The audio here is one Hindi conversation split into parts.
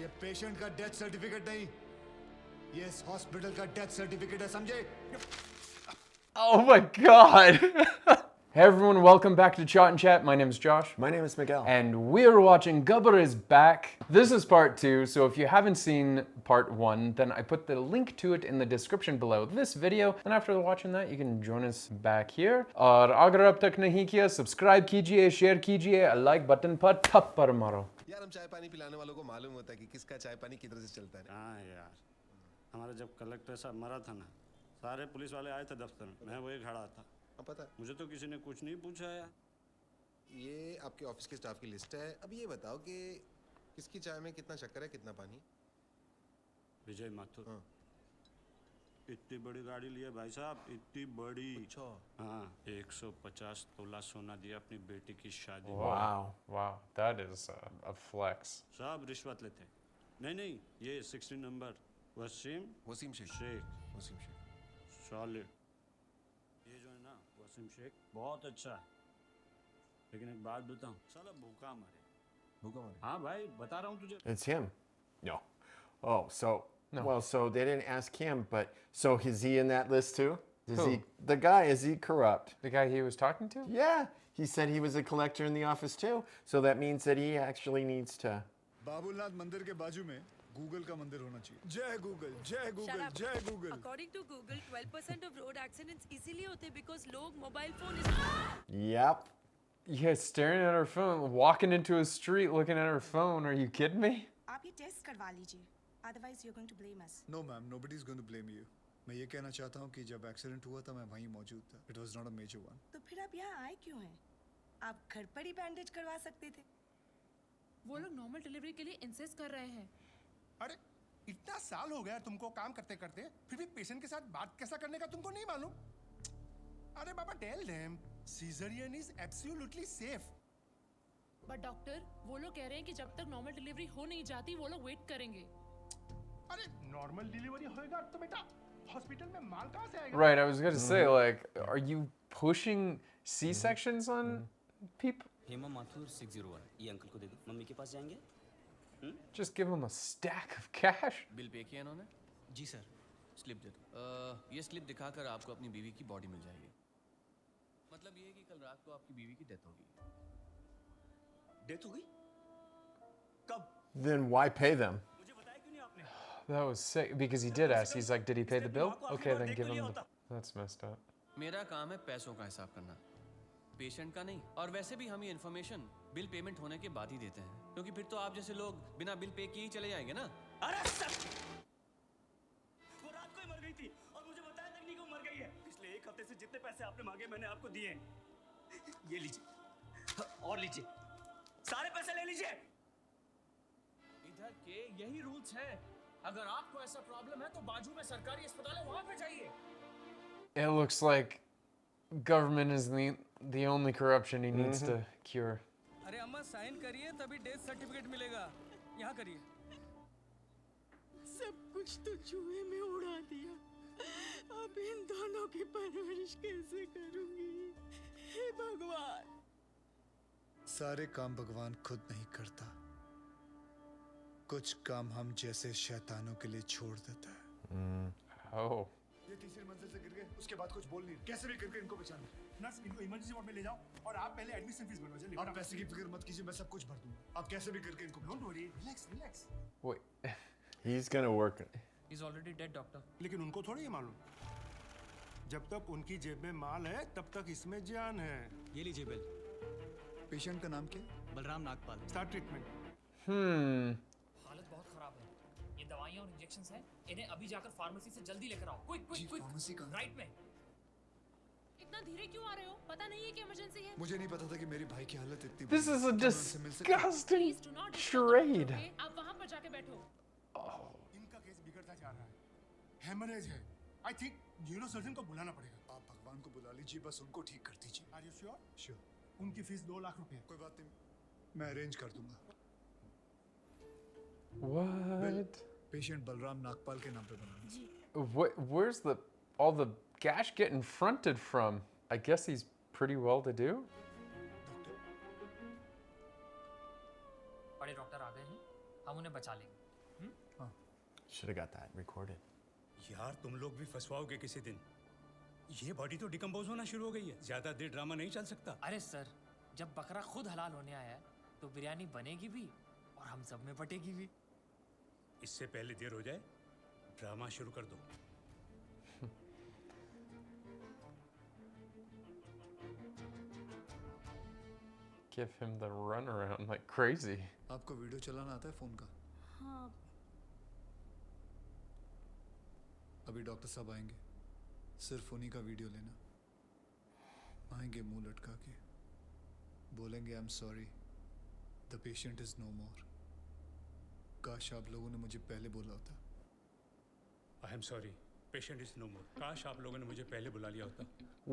ये पेशेंट का डेथ सर्टिफिकेट नहीं, ये इस हॉस्पिटल का डेथ सर्टिफिकेट है, समझे? Oh my god! Hey everyone, welcome back to Chat and Chat. My name is Josh. My name is Miguel. And we're watching Gabbar is Back. This is part 2, so if you haven't seen part 1, then I put the link to it in the description below this video. And after watching that, you can join us back here. और अगर अब तक नहीं किया, subscribe कीजिए, share कीजिए, like button पर थप्पड़ मारो. यार हम चाय पानी पिलाने वालों को मालूम होता है कि किसका चाय पानी किधर से चलता है। हाँ यार, हमारा जब कलेक्टर साहब मरा था ना, सारे पुलिस वाले आए थे दफ्तर में, मैं वही खड़ा था। पता है मुझे तो किसी ने कुछ नहीं पूछा यार। ये आपके ऑफिस के स्टाफ की लिस्ट है। अब ये बताओ कि किसकी चाय में कितना शक्कर है, कितना पानी? विजय माथुर। हाँ। इतनी बड़ी गाड़ी ली है भाई साहब, इतनी बड़ी। अच्छा। हाँ, 150 तोला सोना दिया अपनी बेटी की शादी में। Wow, that is a flex. सब रिश्वत लेते। नहीं, ये 16 नंबर वसीम शेख। सॉलिड। ये जो है ना वसीम शेख बहुत अच्छा है, लेकिन एक बात बताऊं, साला भूखा मरे। हाँ भाई, बता रहा हूँ तुझे। It's him. No. Oh, so No. well, so they didn't ask him, but so is he in that list too? Is Who? he the guy? Is he corrupt? The guy he was talking to? Yeah, he said he was a collector in the office too. So that means that he actually needs to. Babulnath मंदिर के बाजू में गूगल का मंदिर होना चाहिए। जय गूगल, जय गूगल, जय Google. According to Google, 12% of road accidents इसीलिए होते because लोग mobile phone Yep. Yeah, staring at her phone, walking into a street looking at her phone. Are you kidding me? आप ये टेस्ट करवा लीजिए, otherwise you're going to blame us. No ma'am, nobody is going to blame you. मैं ये कहना चाहता हूँ कि जब एक्सीडेंट हुआ था मैं वहीं मौजूद था। It was not a major one. तो फिर आप यहाँ आए क्यों हैं? आप घर पर ही बैंडेज करवा सकते थे। वो लोग नॉर्मल डिलीवरी के लिए इंसिस्ट कर रहे हैं। अरे इतना साल हो गया तुमको काम करते करते, फिर भी पेशेंट के साथ बात कैसा करने का तुमको नहीं मालूम? अरे बाबा, tell them caesarean is absolutely safe. But doctor, वो लोग कह रहे हैं कि जब तक नॉर्मल डिलीवरी हो नहीं जाती वो लोग वेट करेंगे। अरे नॉर्मल डिलीवरी होएगा तो बेटा हॉस्पिटल में माल कहाँ से आएगा? Right, I was gonna say, like, are you pushing C-sections on people? Hema Mathur 601, ये अंकल को दे दो। मम्मी के पास जाएंगे? Just give them a stack of cash? Bill pay किया इन्होंने? जी सर, स्लिप दे दो। ये स्लिप दिखाकर आपको अपनी बीवी की बॉडी मिल जाएगी। मतलब ये है कि कल रात को आपकी बीवी की डेथ होगी। डेथ हो गई? कब? Then why pay them? मुझे बताया क्यों नहीं आपने? That was sick because he did ask. He's like, did he pay the bill? Okay, then give him the... That's messed up. मेरा काम है पैसों का हिसाब करना, पेशेंट का नहीं। और वैसे भी हम ये इन्फॉर्मेशन बिल पेमेंट होने के बाद ही देते हैं, क्योंकि फिर तो आप जैसे लोग बिना बिल पे किए ही चले जाएंगे ना। अरे सर, वो रात को ही मर गई थी और मुझे बताया तक नहीं कि वो मर गई है। पिछले एक हफ्ते से जितने पैसे आपने मांगे मैंने आपको दिए हैं। ये लीजिए और लीजिए, सारे पैसे ले लीजिए। इधर के यही रूल्स हैं। अगर आपको ऐसा प्रॉब्लम है तो बाजू में सरकारी अस्पताल है, वहां पे जाइए। It looks like government is the only corruption he needs to cure. अरे अम्मा साइन करिए तभी डेथ सर्टिफिकेट मिलेगा। यहाँ करिए। सब कुछ तो चूहे में उड़ा दिया। अब इन दोनों की परवरिश कैसे करूंगी? हे भगवान। सारे काम भगवान खुद नहीं करता, कुछ काम हम जैसे शैतानों के लिए छोड़ देता है। Oh. ये तीसरी मंजिल से गिर गए, उसके बाद कुछ बोल नहीं, कैसे भी करके इनको बचाना। नर्स, इनको इमरजेंसी वार्ड में ले जाओ और आप पहले एडमिशन फीस भरो जल्दी। आप पैसे की फिक्र मत कीजिए, मैं सब कुछ भर दूंगा। आप कैसे भी करके इनको don't worry, relax. Wait. He's gonna work it. He's already dead, doctor. लेकिन उनको थोड़ी ये मालूम, जब तक उनकी जेब में माल है तब तक इसमें जान है। ये लीजिए बिल। पेशेंट का नाम क्या? बलराम नागपाल। Start treatment. हालत बहुत खराब है। ये दवाइयाँ और इंजेक्शंस हैं। इन्हें अभी जाकर फार्मेसी से जल्दी लेकर आओ। क्विक। फार्मेसी कहाँ? राइट में। इतना धीरे क्यों आ रहे हो? पता नहीं है कि इमरजेंसी है। मुझे नहीं पता था कि मेरी भाई की हालत इतनी This is a disgusting Please do not disturb charade. them, okay? आप वहाँ पर जाके बैठो। इनका केस बिगड़ता जा रहा है, हेमरेज है। आई थिंक न्यूरोसर्जन को बुलाना पड़ेगा। आप भगवान को बुला लीजिए, बस उनको ठीक कर दीजिए। Are you sure? श्योर। उनकी फीस 2 लाख रुपए। कोई बात नहीं, मैं अरेंज कर दूंगा। What? पेशेंट बलराम नागपाल के नाम पे बनाना। Where's all the cash getting fronted from? I guess he's pretty well to do. बड़े डॉक्टर आ गए हैं, हम उन्हें बचा लेंगे। Should have got that recorded. यार तुम लोग भी फंसवाओगे किसी दिन। ये बॉडी तो डिकम्पोज होना शुरू हो गई है, ज्यादा देर ड्रामा नहीं चल सकता। अरे सर, जब बकरा खुद हलाल होने आया है तो बिरयानी बनेगी भी और हम सब में बटेगी भी। इससे पहले देर हो जाए, ड्रामा शुरू कर दो। Give him the runaround like crazy. आपको वीडियो चलाना आता है फोन का? हाँ। अभी डॉक्टर साहब आएंगे, सिर्फ उन्हीं का वीडियो लेना। आएंगे मुंह लटका के, बोलेंगे I am sorry, the patient is no more. काश आप लोगों ने मुझे पहले बोला होता। I am sorry, patient is no more. काश आप लोगों ने मुझे पहले बुला लिया होता।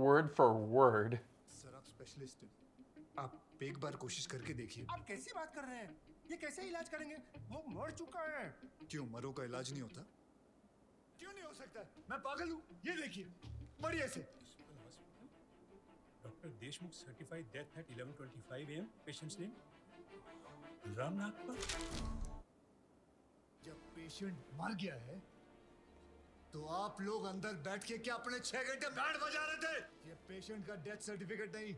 Word for word. सर आप स्पेशलिस्ट हैं, आप एक बार कोशिश करके देखिए। आप कैसी बात कर रहे हैं? ये कैसे इलाज करेंगे? वो मर चुका है। क्यों मरो का इलाज नहीं होता? क्यों नहीं हो सकता? मैं पागल हूँ? ये देखिए, मरिए से। Doctor Deshmukh certified death eight 11:25 AM। Patients name Ram Nagpal. जब पेशेंट मर गया है तो आप लोग अंदर बैठ के क्या अपने 6 घंटे बैंड बजा रहे थे? ये पेशेंट का डेथ सर्टिफिकेट नहीं,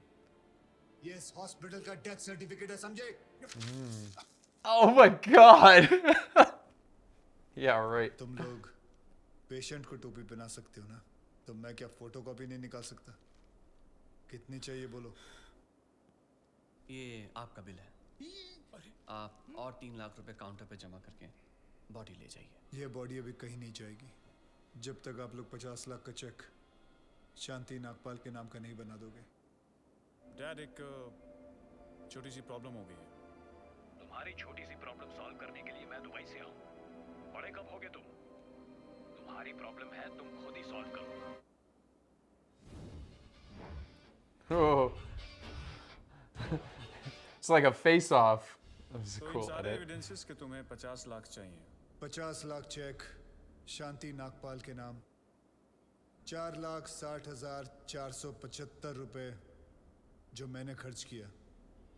ये इस हॉस्पिटल का डेथ सर्टिफिकेट है, समझे? Oh my god. Yeah, right. तुम लोग पेशेंट को टोपी पहना सकते हो ना, तो मैं क्या फोटोकॉपी नहीं निकाल सकता? कितनी चाहिए बोलो? ये आपका बिल है। आप और 3 लाख रुपए काउंटर पे जमा करके बॉडी ले जाइए। ये बॉडी अभी कहीं नहीं जाएगी जब तक आप लोग 50 लाख का चेक शांति नागपाल के नाम का नहीं बना दोगे। डैड, एक छोटी सी प्रॉब्लम हो गई है। तुम्हारी छोटी सी प्रॉब्लम सॉल्व करने के लिए मैं दुबई से आऊं। बड़े कब होगे तुम? तुम्हारी प्रॉब्लम है, तुम खुद ही सॉल्व करो। Oh. It's like a face-off. That was a तो इन cool सारे edit. एविडेंसेस के तुम्हें 50 लाख चाहिए। 50 लाख चेक शांति नागपाल के नाम, 4,60,475 रुपए जो मैंने खर्च किया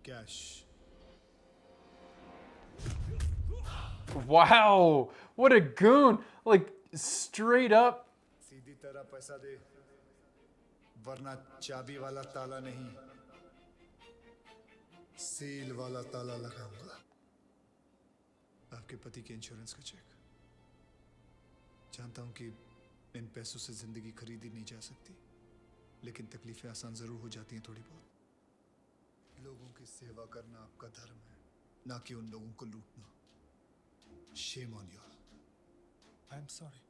cash. Wow, what a goon! Like straight up. सीधी तरह पैसा दे, वरना चाबी वाला ताला नहीं, सील वाला ताला लगाऊंगा। आपके पति के इंश्योरेंस का चेक। जानता हूं कि इन पैसों से जिंदगी खरीदी नहीं जा सकती, लेकिन तकलीफें आसान जरूर हो जाती हैं थोड़ी बहुत। लोगों की सेवा करना आपका धर्म है, ना कि उन लोगों को लूटना। Shame on you all. I'm sorry.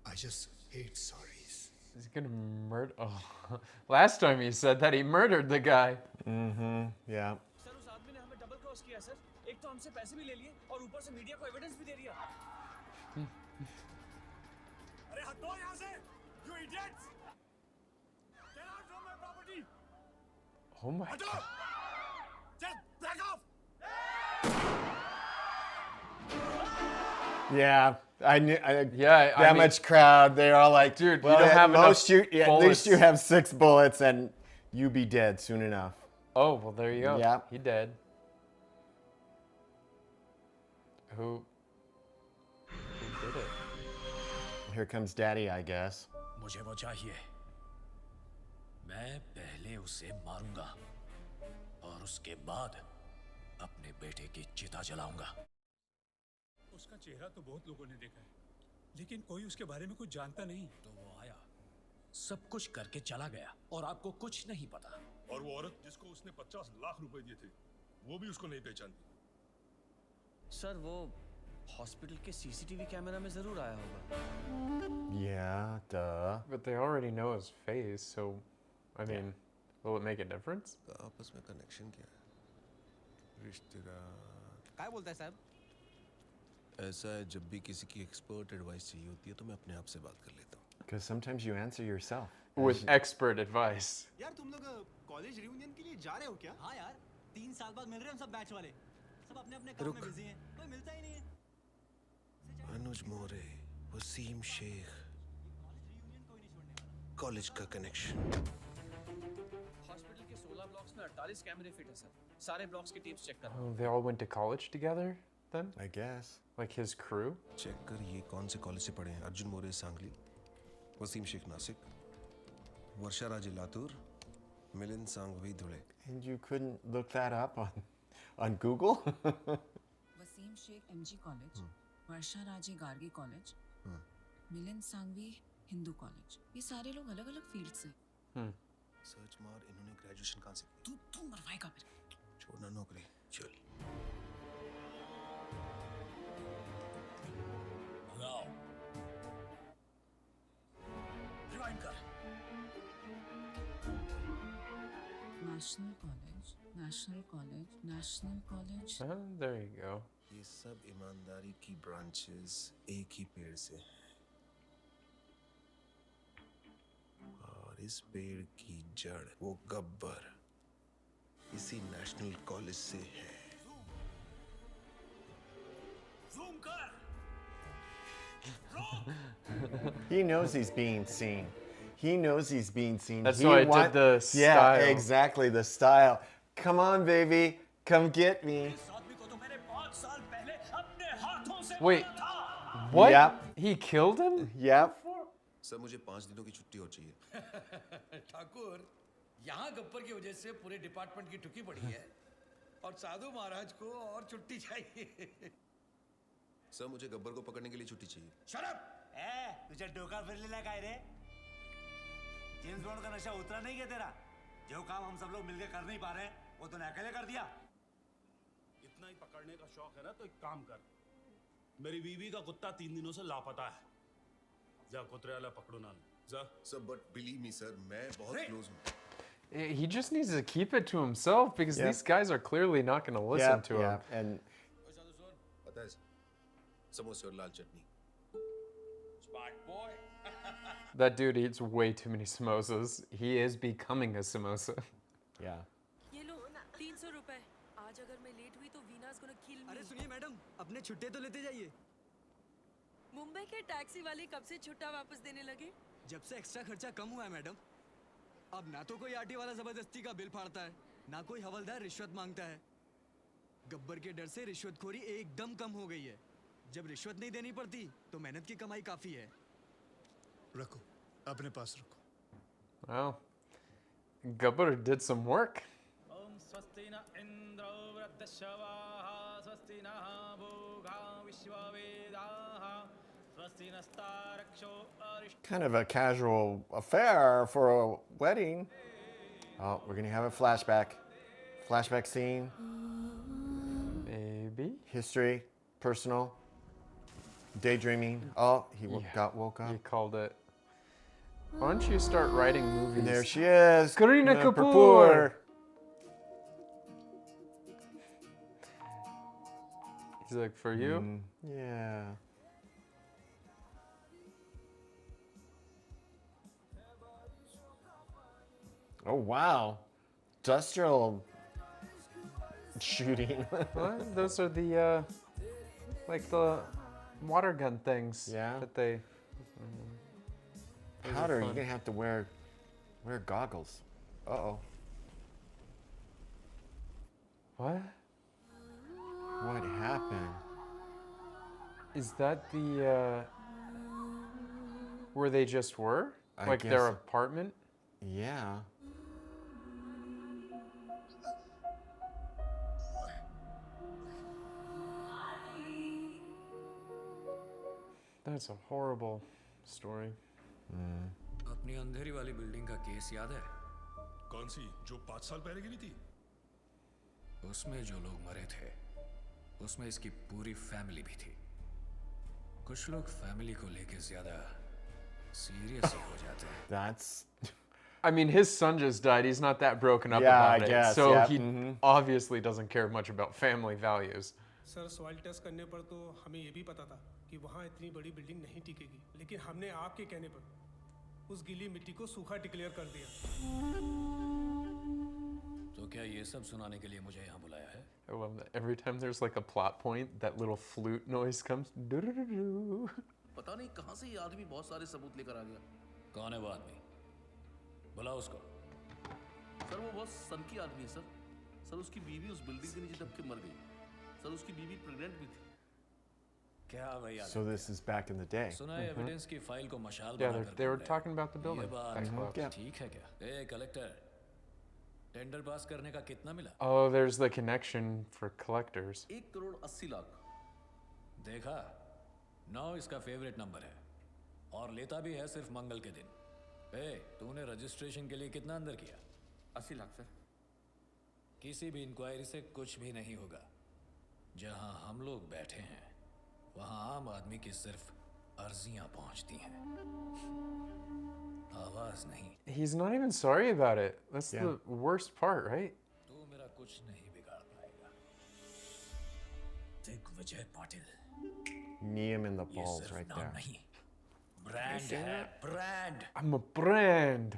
I just hate sorries. He's gonna murder. Oh, last time he said that he murdered the guy. Yeah. Sir उस आदमी ने हमें डबल क्रॉस किया सर। एक तो हमसे पैसे भी ले लिए और ऊपर से मीडिया को एविडेंस भी दे दिया। अरे हटो यहाँ से, you idiots! Get out from my property! Oh my हटो! god. Just back off! Yeah, I knew. Yeah, I that mean- much crowd. They're all like, Dude, you well, don't at have most enough you, at least you bullets." have 6 bullets, and you be dead soon enough. Oh, well, there you go. Yeah. He dead. Who did it? Here comes Daddy, I guess. मुझे वो चाहिए। मैं पहले उसे मारूंगा और उसके बाद अपने बेटे की चिता जलाऊंगा। उसका चेहरा तो बहुत लोगों ने देखा है, लेकिन कोई उसके बारे में कुछ जानता नहीं। तो वो आया, सब कुछ करके चला गया और आपको कुछ नहीं पता। और वो औरत जिसको उसने 50 लाख रुपए दिए थे, वो भी उसको नहीं पहचानती। सर वो हॉस्पिटल के सीसीटीवी कैमरा में जरूर आया होगा। Yeah, duh. But they already know his face, so I mean, will it make a difference? आपस में कनेक्शन क्या है? रिश्तेदार। क्या बोलता है साहब? ऐसा है, जब भी किसी की एक्सपर्ट एडवाइस चाहिए होती है तो मैं अपने आप से बात कर लेता हूँ। Because sometimes you answer yourself. With expert advice. यार तुम लोग कॉलेज रियूनियन के लिए जा रहे हो क्या? हाँ यार, 3 साल बाद मिल रहे हैं हम सब बैच वाले। सब अपने अपने काम में बिजी हैं, कोई मिलता ही नहीं है। अनुज मोरे, वसीम शेख, कॉलेज का कनेक्शन। हॉस्पिटल के 16 ब्लॉक्स में 48 कैमरे फिट है सर। सारे ब्लॉक्स की टेप्स चेक कर। Oh, they all went to college together then? I guess. Like his crew? Check कर ये कौन से कॉलेज से पढ़े हैं। Arjun More Sangli, Waseem Sheikh Nashik, Varsha Raje Latur, Milind Sanghvi Dhule. And you couldn't look that up on Google? Waseem Sheikh MG college, Varsha Raje Gargi college, Milind Sanghvi Hindu college. ये सारे लोग अलग अलग फील्ड से। सर्च मार, इन्होंने ग्रेजुएशन कहाँ से की? तू मरवाएगा मेरे। छोड़ना नौकरी, चल। भगाओ। रिवाइंड कर। National college, national college, national college. Oh, there you go. ये सब ईमानदारी की ब्रांचेस एक ही पेड़ से हैं। और इस पेड़ की जड़ वो गब्बर इसी नेशनल कॉलेज से है। जूम कर। He knows he's being seen. He knows he's being seen. That's He why I did the Yeah, style. exactly, the style. Come on, baby. Come get me. इस आदमी को तो मैंने 5 साल पहले अपने हाथों से Wait, मारा था। what? Yep. He killed him? Yep. Sir मुझे 5 दिनों की छुट्टी हो चाहिए। ठाकुर, यहाँ गब्बर की वजह से पूरे डिपार्टमेंट की टुकी पड़ी है और साधु महाराज को और छुट्टी चाहिए। सर मुझे गब्बर को पकड़ने के लिए छुट्टी चाहिए। शराब। तुझे डोका फिर लेना काय रे? जेम्स बॉन्ड का नशा उतरा नहीं क्या तेरा? जो काम हम सब लोग मिलकर कर नहीं पा रहे हैं, वो तूने अकेले कर दिया। इतना ही पकड़ने का शौक है ना तो एक काम कर, मेरी बीवी का कुत्ता 3 दिनों से लापता है, जा कुतरे वाला पकड़ो ना जा। Sir but believe me sir, मैं बहुत क्लोज हूँ। He just needs to keep it to himself because Yep. these guys are clearly not going to listen Yep, to him. yep. And पता है समोसे और लाल चटनी। Smart boy. That dude eats way too many samosas. He is becoming a samosa. yeah. ये लो 300 रुपए। आज अगर मैं लेट हुई तो वीना's gonna kill me। अरे सुनिए मैडम, अपने छुट्टे तो लेते जाइए। मुंबई के टैक्सी वाले कब से छुट्टा वापस देने लगे? जब से एक्स्ट्रा खर्चा कम हुआ है मैडम। अब ना तो कोई आरटी वाला जबरदस्ती का बिल फाड़ता है, ना कोई हवलदार रिश्वत मांगता है। गब्बर के डर से रिश्वतखोरी एकदम कम हो गई है। जब रिश्वत नहीं देनी पड़ती तो मेहनत की कमाई काफी है। रखो, अपने पास रखो। Well, Gabbar did some work. ओम स्वस्ति न इंद्रो वृद्धश्रवाः स्वस्ति नः भोगा विश्ववेदाः स्वस्ति नस्तारक्षो अरिष्ट। Kind of a casual affair for a wedding. Oh, we're going to have a flashback. Flashback scene. Maybe. History. Personal. Daydreaming. Oh, he got woke up. You called it. Why don't you start writing movies? There she is. Kareena Kapoor. He's like, for you? Yeah. Oh, wow. Industrial shooting. What? Those are the, like the water gun things. Yeah. That they. Those are Powder, you're fun. going to have to wear goggles. Uh-oh. What? What happened? Is that the, where they just were? I Like guess their so. apartment? Yeah. That's a horrible story. अपनी अंधेरी वाली बिल्डिंग का केस याद है? कौन सी जो 5 साल पहले गिरी थी? उसमें जो लोग मरे थे, उसमें इसकी पूरी फैमिली भी थी। कुछ लोग फैमिली को लेके ज्यादा सीरियस हो जाते हैं। That's... I mean, his son just died. He's not that broken up Yeah, about I it. guess, So yeah, he obviously doesn't care much about family values. Sir soil test करने पर तो हमें ये भी पता था कि वहाँ इतनी बड़ी बिल्डिंग नहीं टिकेगी, लेकिन हमने आपके कहने पर उस गीली मिट्टी को सूखा डिक्लेयर कर दिया। तो क्या ये सब सुनाने के लिए मुझे यहाँ बुलाया है? I love that. Every time there's like a plot point, that little flute noise comes. Do-do-do-do. पता नहीं कहाँ से ये आदमी बहुत सारे सबूत लेकर आ गया। कौन है वो आदमी? बुलाओ उसको। सर वो बहुत सन की आदमी है सर उसकी बीवी उस बिल्डिंग के नीचे दब के मर गई सर उसकी बीवी प्रेग्नेंट भी थी क्या भैया So this is back in the day. सुना है एविडेंस की फाइल को मशाल Yeah, बनाकर they were खोल रहे talking हैं। about the building. ये बात That collapsed. Yeah. ठीक है क्या? ए कलेक्टर, टेंडर पास करने का कितना मिला? Oh, there's the connection for collectors. 1 crore 80 lakh देखा? 9 इसका फेवरेट नंबर है और लेता भी है सिर्फ मंगल के दिन। ए, तूने रजिस्ट्रेशन के लिए कितना अंदर किया? 80 लाख सर। किसी भी इंक्वायरी से कुछ भी नहीं होगा। जहां हम लोग बैठे हैं, वहां आम आदमी की सिर्फ अर्जियां पहुंचती हैं, आवाज नहीं। He's not even sorry about it. That's Yeah. the worst part, right? तू मेरा कुछ नहीं बिगाड़ पाएगा। Digvijay Patil. Knee him in the ये balls सिर्फ right नाम there. नहीं, ब्रांड है, ब्रांड। I'm a brand.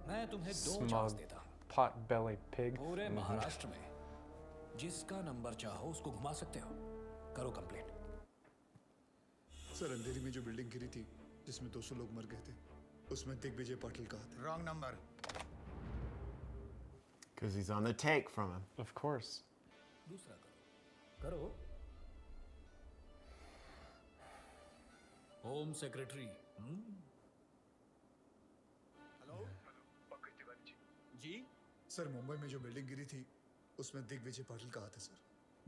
मैं तुम्हें 2 Smug चांस देता हूँ। pot-belly pig. पूरे महाराष्ट्र में जिसका नंबर चाहो उसको घुमा सकते हो। करो कंप्लेंट। सर अंधेरी में जो बिल्डिंग गिरी थी जिसमें 200 लोग मर गए थे उसमें दिग्विजय पाटिल का हाथ है। Wrong number. Because he's on the take from him. Of course. दूसरा करो। करो। Home secretary. Hello Pankaj Tiwari ji. जी सर मुंबई में जो बिल्डिंग गिरी थी उसमें दिग्विजय पाटिल का हाथ है सर।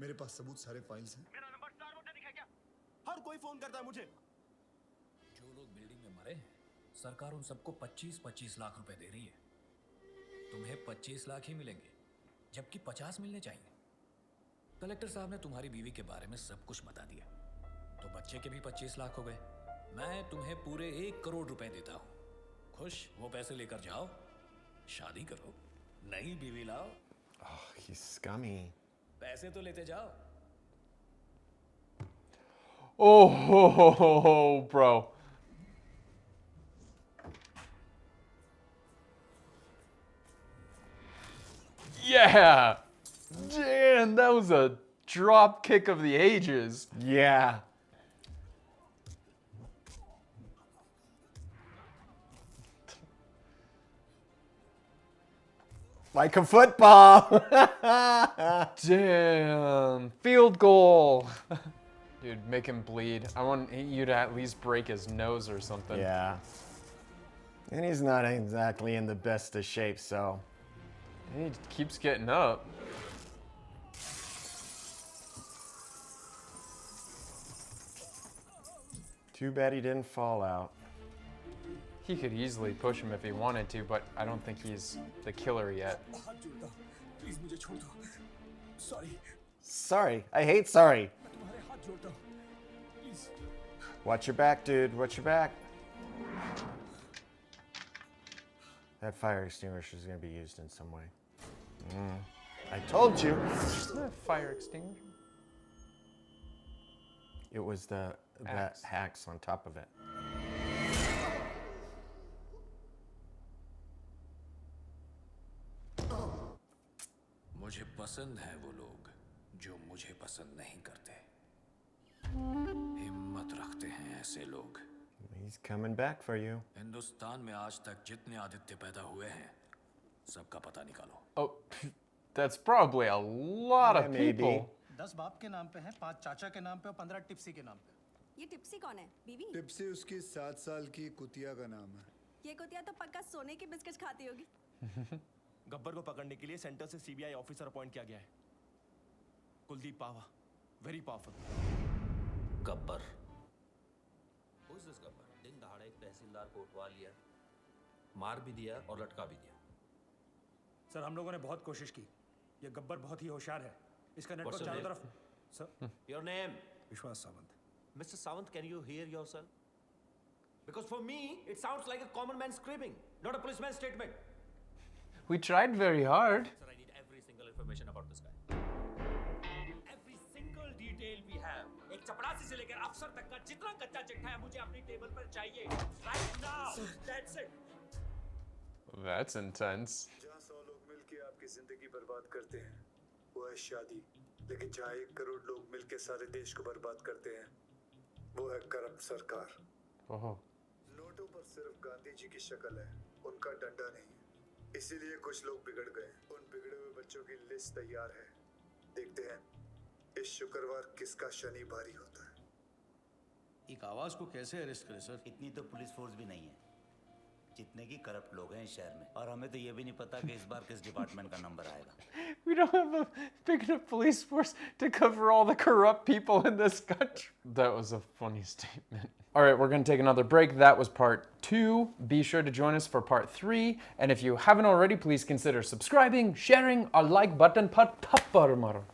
मेरे पास सबूत सारे फाइल्स हैं। मेरा नंबर स्टार होटल दिखा क्या? हर कोई फोन करता है मुझे। जो लोग बिल्डिंग में मरे हैं, सरकार उन सबको 25-25 लाख रुपए दे रही है। तुम्हें 25 लाख ही मिलेंगे, जबकि 50 मिलने चाहिए। कलेक्टर साहब ने तुम्हारी बीवी के बारे में सब कुछ बता दिया, तो बच्चे के भी 25 लाख हो गए। मैं तुम्हें पूरे 1 करोड़ रुपए देता हूँ। खुश? वो पैसे लेकर जाओ, शादी करो, नई बीवी लाओ। Oh, he's scummy. पैसे तो लेते जाओ। Oh, ho, ho, ho, ho, bro. Yeah! Damn, that was a drop kick of the ages. Yeah. Like a football. Damn. Field goal. Dude, make him bleed. I want you to at least break his nose or something. Yeah. And he's not exactly in the best of shape, so. He keeps getting up. Too bad he didn't fall out. He could easily push him if he wanted to, but I don't think he's the killer yet. हाथ जोड़ता हूँ, प्लीज मुझे छोड़ दो। Sorry, Sorry. I hate sorry. मैं तुम्हारे हाथ जोड़ता हूँ, please. Watch your back, dude. Watch your back. That fire extinguisher is going to be used in some way. I told you. Isn't that a fire extinguisher? It was that axe on top of it. मुझे पसंद है वो लोग जो मुझे पसंद नहीं करते। हिम्मत रखते हैं ऐसे लोग। He's coming back for you. Hindustan में आज तक जितने आदित्य पैदा हुए हैं, सबका पता निकालो। Oh, that's probably a lot of Yeah, maybe. people. 10 बाप के नाम पे है, 5 चाचा के नाम पे और 15 टिप्सी के नाम पे। ये टिप्सी कौन है? बीवी? टिप्सी उसकी 7 साल की कुतिया का नाम है। ये कुतिया तो पक्का सोने की बिस्किट खाती होगी। गब्बर को पकड़ने के लिए सेंटर से सीबीआई ऑफिसर अपॉइंट किया गया है। Kuldeep Pawa, very powerful. Gabbar. Who is this Gabbar? दिन दहाड़े एक तहसीलदार को उठवा लिया, मार भी दिया और लटका भी दिया। सर हम लोगों ने बहुत कोशिश की। ये गब्बर बहुत ही होशियार है। इसका नेटवर्क What's your चारों name? तरफ। Sir Your name? विश्वास Sawant. Mr. Sawant, can you hear yourself? Because for me, it sounds like a common man screaming, not a policeman's statement. We tried very hard. Sir, I need every single information about this guy. Every single detail we have. एक चपरासी से लेकर अफसर तक का जितना कच्चा चिट्ठा है मुझे अपनी टेबल पर चाहिए। Right now. That's it. That's intense. जहाँ 100 लोग मिलके आपकी जिंदगी बर्बाद करते हैं वो है शादी, लेकिन जहाँ 1 करोड़ लोग मिलके सारे देश को बर्बाद करते हैं वो है करप्ट सरकार। Oh. नोटों पर सिर्फ गांधी जी की शक्ल है, उनका डंडा नहीं। इसीलिए कुछ लोग बिगड़ गए। उन बिगड़े हुए बच्चों की लिस्ट तैयार है। देखते हैं इस शुक्रवार किसका शनि भारी होता है। एक आवाज को कैसे अरेस्ट करें सर? इतनी तो पुलिस फोर्स भी नहीं है जितने की करप्ट लोग हैं इस शहर में, और हमें तो ये भी नहीं पता कि इस बार किस डिपार्टमेंट का नंबर आएगा। We don't have a big enough police force to cover all the corrupt people in this country. That was a funny statement. All right, we're going to take another break. That was part 2. Be sure to join us for part 3. And if you haven't already, please consider subscribing, sharing, or like button. Pat tappar maro.